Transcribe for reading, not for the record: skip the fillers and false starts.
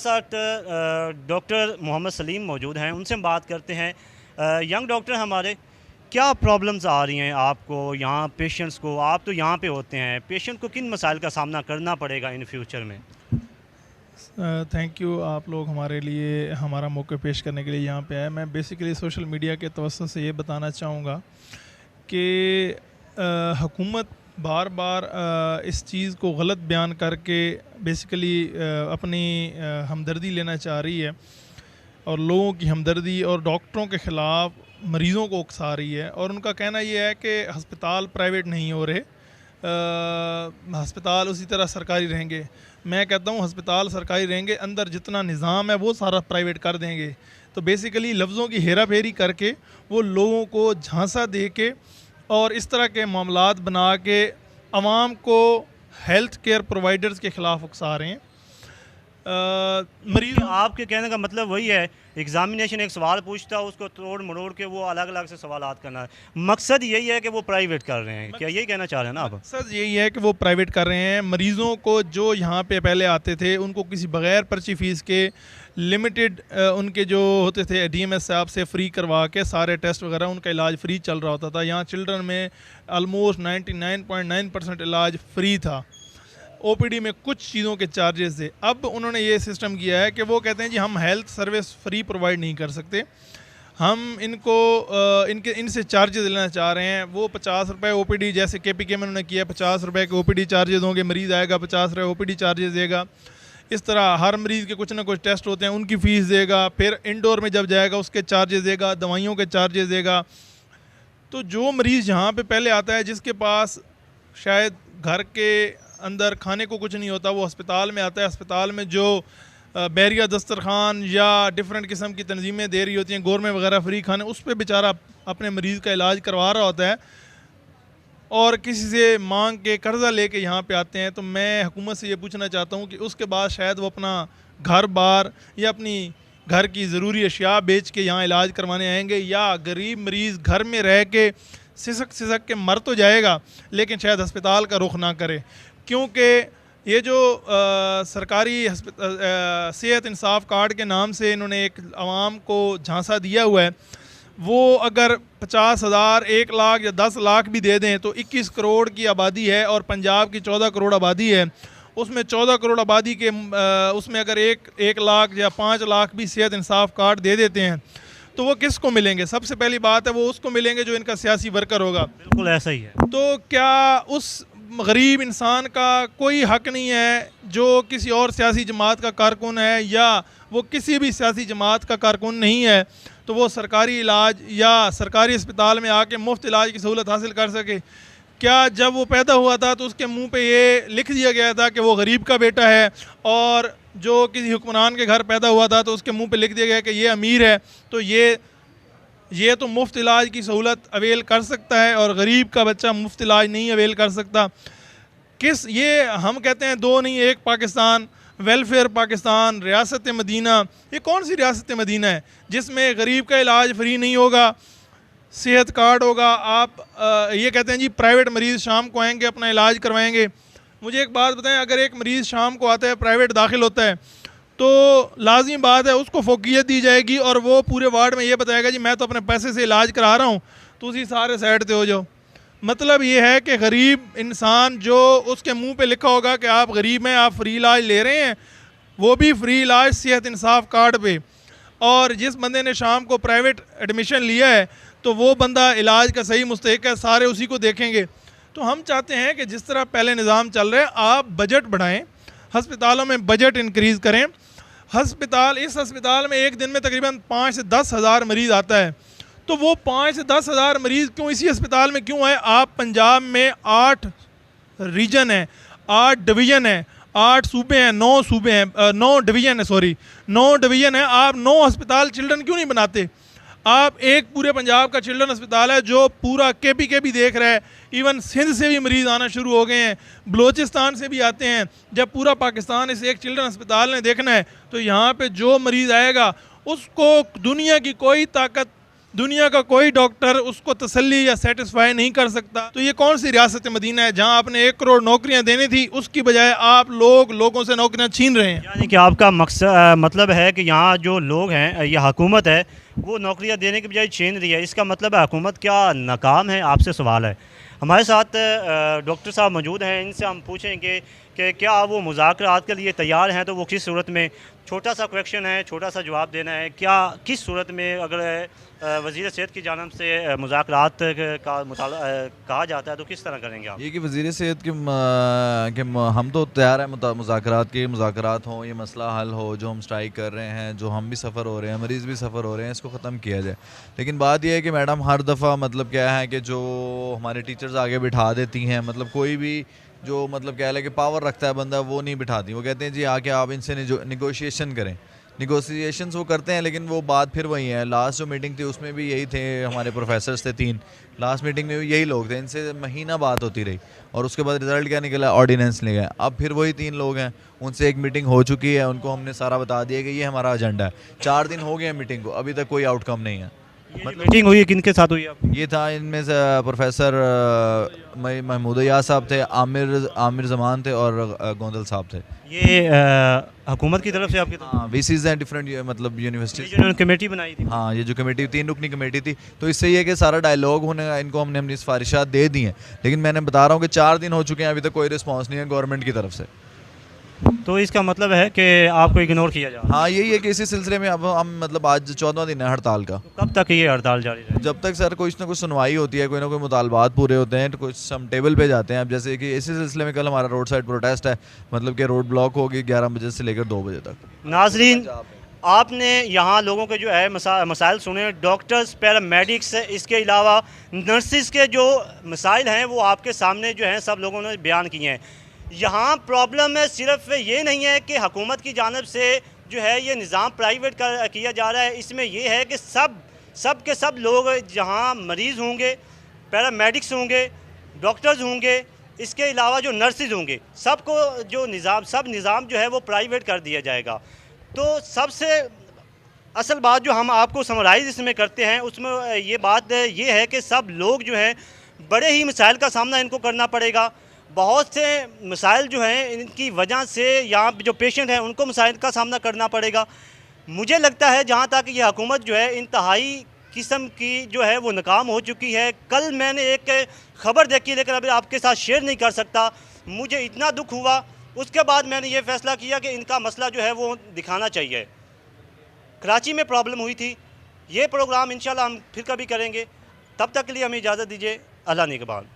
साथ डॉक्टर मोहम्मद सलीम मौजूद हैं, उनसे हम बात करते हैं। यंग डॉक्टर हमारे, क्या प्रॉब्लम्स आ रही हैं आपको यहाँ पेशेंट्स को? आप तो यहाँ पे होते हैं, पेशेंट को किन मसाइल का सामना करना पड़ेगा इन फ्यूचर में? थैंक यू, आप लोग हमारे लिए हमारा मौका पेश करने के लिए यहाँ पे आए। मैं बेसिकली सोशल मीडिया के तवज्जुह से ये बताना चाहूँगा कि हुकूमत बार बार इस चीज़ को गलत बयान करके बेसिकली अपनी हमदर्दी लेना चाह रही है और लोगों की हमदर्दी और डॉक्टरों के ख़िलाफ़ मरीज़ों को उकसा रही है। और उनका कहना यह है कि हस्पताल प्राइवेट नहीं हो रहे, हस्पताल उसी तरह सरकारी रहेंगे। मैं कहता हूँ हस्पताल सरकारी रहेंगे, अंदर जितना निज़ाम है वो सारा प्राइवेट कर देंगे। तो बेसिकली लफ्ज़ों की हेरा फेरी करके वो लोगों को झांसा दे के और इस तरह के मामलात बना के आवाम को हेल्थ केयर प्रोवाइडर्स के ख़िलाफ़ उकसा रहे हैं। मरीज, आपके कहने का मतलब वही है, एग्जामिनेशन एक सवाल पूछता है, उसको तोड़ मरोड़ के वो अलग अलग से सवालात करना है। मकसद यही है कि वो प्राइवेट कर रहे हैं, क्या यही कहना चाह रहे हैं ना आप? मकसद यही है कि वो प्राइवेट कर रहे हैं। मरीज़ों को जो यहाँ पे पहले आते थे उनको किसी बगैर पर्ची फ़ीस के लिमिटेड उनके जो होते थे DMS साहब से फ्री करवा के सारे टेस्ट वगैरह उनका इलाज फ्री चल रहा होता था। यहाँ चिल्ड्रन में ऑलमोस्ट 99.9% इलाज फ्री था। OPD में कुछ चीज़ों के चार्जेस थे। अब उन्होंने ये सिस्टम किया है कि वो कहते हैं जी हम हेल्थ सर्विस फ्री प्रोवाइड नहीं कर सकते, हम इनको इनसे चार्जेस लेना चाह रहे हैं। वो 50 रुपये OPD, जैसे KPK में उन्होंने किया 50 रुपये के OPD चार्जेस होंगे, मरीज़ आएगा 50 रुपये OPD चार्जेस देगा। इस तरह हर मरीज़ के कुछ ना कुछ टेस्ट होते हैं, उनकी फ़ीस देगा, फिर इंडोर में जब जाएगा उसके चार्जेस देगा, दवाइयों के चार्जेस देगा। तो जो मरीज़ यहाँ पे पहले आता है जिसके पास शायद घर के अंदर खाने को कुछ नहीं होता, वो अस्पताल में आता है। अस्पताल में जो बैरिया दस्तरखान या डिफरेंट किस्म की तंजीमें दे रही होती हैं, गोरमे वगैरह फ्री खाने, उस पर बेचारा अपने मरीज़ का इलाज करवा रहा होता है और किसी से मांग के कर्ज़ा लेके यहाँ पे आते हैं। तो मैं हुकूमत से ये पूछना चाहता हूँ कि उसके बाद शायद वो अपना घर बार या अपनी घर की ज़रूरी अशिया बेच के यहाँ इलाज करवाने आएंगे, या गरीब मरीज़ घर में रह के सिसक के मर तो जाएगा लेकिन शायद अस्पताल का रुख ना करे। क्योंकि ये जो सरकारी सेहत इंसाफ कार्ड के नाम से इन्होंने एक आवाम को झांसा दिया हुआ है, वो अगर 50,000, 1 लाख या 10 लाख भी दे दें तो 21 करोड़ की आबादी है और पंजाब की 14 करोड़ आबादी है। उसमें 14 करोड़ आबादी के उसमें अगर 1 लाख या 5 लाख भी सेहत इंसाफ कार्ड दे देते हैं तो वो किसको मिलेंगे? सबसे पहली बात है वो उसको मिलेंगे जो इनका सियासी वर्कर होगा। बिल्कुल ऐसा ही है। तो क्या उस गरीब इंसान का कोई हक नहीं है जो किसी और सियासी जमात का कारकुन है या वो किसी भी सियासी जमात का कारकुन नहीं है तो वो सरकारी इलाज या सरकारी अस्पताल में आके मुफ्त इलाज की सहूलत हासिल कर सके? क्या जब वो पैदा हुआ था तो उसके मुंह पे ये लिख दिया गया था कि वो गरीब का बेटा है, और जो किसी हुक्मरान के घर पैदा हुआ था तो उसके मुंह पे लिख दिया गया कि ये अमीर है तो ये तो मुफ्त इलाज की सहूलत अवेल कर सकता है और गरीब का बच्चा मुफ्त इलाज नहीं अवेल कर सकता? ये हम कहते हैं दो नहीं एक पाकिस्तान, वेलफेयर पाकिस्तान, रियासत मदीना। ये कौन सी रियासत मदीना है जिसमें गरीब का इलाज फ्री नहीं होगा, सेहत कार्ड होगा? आप ये कहते हैं जी प्राइवेट मरीज़ शाम को आएंगे अपना इलाज करवाएंगे। मुझे एक बात बताएं, अगर एक मरीज़ शाम को आता है प्राइवेट दाखिल होता है तो लाजिम बात है उसको फोकियत दी जाएगी और वो पूरे वार्ड में ये बताएगा जी मैं तो अपने पैसे से इलाज करा रहा हूँ, तो उसी सारे साइड पे हो जाओ। मतलब ये है कि गरीब इंसान जो उसके मुंह पे लिखा होगा कि आप गरीब हैं, आप फ्री इलाज ले रहे हैं, वो भी फ्री इलाज सेहत इंसाफ कार्ड पे। और जिस बंदे ने शाम को प्राइवेट एडमिशन लिया है तो वो बंदा इलाज का सही मुस्तहिक है, सारे उसी को देखेंगे। तो हम चाहते हैं कि जिस तरह पहले निज़ाम चल रहा है आप बजट बढ़ाएँ, हस्पतालों में बजट इंक्रीज़ करें। इस हस्पताल में एक दिन में तकरीबन 5 से 10 हज़ार मरीज़ आता है, तो वो 5 से 10 हज़ार मरीज़ क्यों इसी अस्पताल में क्यों आए? आप पंजाब में 8 रीजन है, 8 डिवीज़न है, 8 सूबे हैं, 9 सूबे हैं, 9 डिवीज़न है, सॉरी 9 डिवीज़न है। आप 9 अस्पताल चिल्ड्रन क्यों नहीं बनाते? आप एक पूरे पंजाब का चिल्ड्रन अस्पताल है जो पूरा KPK भी देख रहा है, इवन सिंध से भी मरीज़ आना शुरू हो गए हैं, बलोचिस्तान से भी आते हैं। जब पूरा पाकिस्तान इस एक चिल्ड्रन अस्पताल ने देखना है तो यहाँ पे जो मरीज़ आएगा उसको दुनिया की कोई ताकत दुनिया का कोई डॉक्टर उसको तसल्ली या सेटिस्फाई नहीं कर सकता। तो ये कौन सी रियासत मदीना है जहाँ आपने 1 करोड़ नौकरियाँ देनी थी, उसकी बजाय आप लोगों से नौकरियाँ छीन रहे हैं। यानी कि आपका मकसद मतलब है कि यहाँ जो लोग हैं या हुकूमत है वो नौकरियाँ देने के बजाय छीन रही है, इसका मतलब है हुकूमत क्या नाकाम है? आपसे सवाल है। हमारे साथ डॉक्टर साहब मौजूद हैं, इनसे हम पूछेंगे कि क्या वो मुज़ाकरात के लिए तैयार हैं, तो वो किस सूरत में, छोटा सा क्वेश्चन है, छोटा सा जवाब देना है, क्या किस सूरत में अगर वज़ीर सेहत की जानब से मुज़ाकरात का कहा जाता है तो किस तरह करेंगे आप? ये कि वज़ीर सेहत हम तो तैयार हैं मुज़ाकरात के, मुज़ाकरात हों, ये मसला हल हो, जो हम स्ट्राइक कर रहे हैं, जो हम भी सफ़र हो रहे हैं, मरीज़ भी सफ़र हो रहे हैं, इसको ख़त्म किया जाए। लेकिन बात यह है कि मैडम हर दफ़ा मतलब क्या है कि जो हमारे टीचर्स आगे बिठा देती हैं, मतलब कोई भी जो मतलब क्या है कि पावर रखता है बंदा, वो नहीं बिठाती। वो कहते हैं जी आके आप इनसे निगोशिएशन करें। निगोशिएशंस वो करते हैं, लेकिन वो बात फिर वही है। लास्ट जो मीटिंग थी उसमें भी यही थे, हमारे प्रोफेसर्स थे 3, लास्ट मीटिंग में भी यही लोग थे। इनसे महीना बात होती रही और उसके बाद रिज़ल्ट क्या निकला, ऑर्डिनेंस ले गए। अब फिर वही 3 लोग हैं, उनसे एक मीटिंग हो चुकी है, उनको हमने सारा बता दिया कि ये हमारा एजेंडा है। 4 दिन हो गए हैं मीटिंग को, अभी तक कोई आउटकम नहीं है। मीटिंग हुई है, किन के साथ हुई आप? ये था इनमें से प्रोफेसर महमूद याद साहब थे, आमिर जमान थे और गोंदल साहब थे। ये हुकूमत की तरफ से आपकी तरफ हाँ, वीसीज हैं डिफरेंट मतलब यूनिवर्सिटीज। जिन्होंने कमेटी बनाई थी? हाँ, ये जो कमेटी 3 रुकनी कमेटी थी, तो इससे ये कि सारा डायलॉग होने, इनको हमने अपनी सिफारिशात दे दी हैं। लेकिन मैंने बता रहा हूँ कि 4 दिन हो चुके हैं, अभी तक कोई रिस्पॉन्स नहीं है गवर्नमेंट की तरफ से। तो इसका मतलब है कि आपको इग्नोर किया जा रहा है। हाँ, यही है कि इसी सिलसिले में अब हम मतलब आज 14वां दिन है हड़ताल का। तो कब तक ये हड़ताल जारी रहेगी? जब तक सर कुछ ना कुछ सुनवाई होती है, कोई ना कोई मुतालबात पूरे होते हैं, तो कुछ हम टेबल पे जाते हैं। अब जैसे कि इसी सिलसिले में कल हमारा रोड साइड प्रोटेस्ट है, मतलब कि रोड ब्लॉक होगी 11 बजे से लेकर 2 बजे तक। नाजरीन, आपने यहाँ लोगों के जो है मसाइल सुने, डॉक्टर्स, पैरामेडिक्स, इसके अलावा नर्सिस के जो मसाइल हैं वो आपके सामने जो हैं सब लोगों ने बयान किए हैं। यहाँ प्रॉब्लम है सिर्फ ये नहीं है कि हुकूमत की जानब से जो है ये निज़ाम प्राइवेट किया जा रहा है, इसमें ये है कि सब के सब लोग जहाँ मरीज़ होंगे, पैरामेडिक्स होंगे, डॉक्टर्स होंगे, इसके अलावा जो नर्सिस होंगे, सबको जो निज़ाम जो है वो प्राइवेट कर दिया जाएगा। तो सबसे असल बात जो हम आपको समराइज़ इसमें करते हैं उसमें ये बात ये है कि सब लोग जो हैं बड़े ही मसाइल का सामना इनको करना पड़ेगा। बहुत से मसाइल जो हैं इनकी वजह से यहाँ जो पेशेंट हैं उनको मसाइल का सामना करना पड़ेगा। मुझे लगता है जहाँ तक ये हुकूमत जो है इंतहाई किस्म की जो है वो नाकाम हो चुकी है। कल मैंने एक ख़बर देखी, लेकिन अभी आपके साथ शेयर नहीं कर सकता। मुझे इतना दुख हुआ, उसके बाद मैंने ये फ़ैसला किया कि इनका मसला जो है वो दिखाना चाहिए। कराची में प्रॉब्लम हुई थी, ये प्रोग्राम इंशाल्लाह हम फिर कभी करेंगे। तब तक के लिए हमें इजाज़त दीजिए। अल्लाह निगहबान।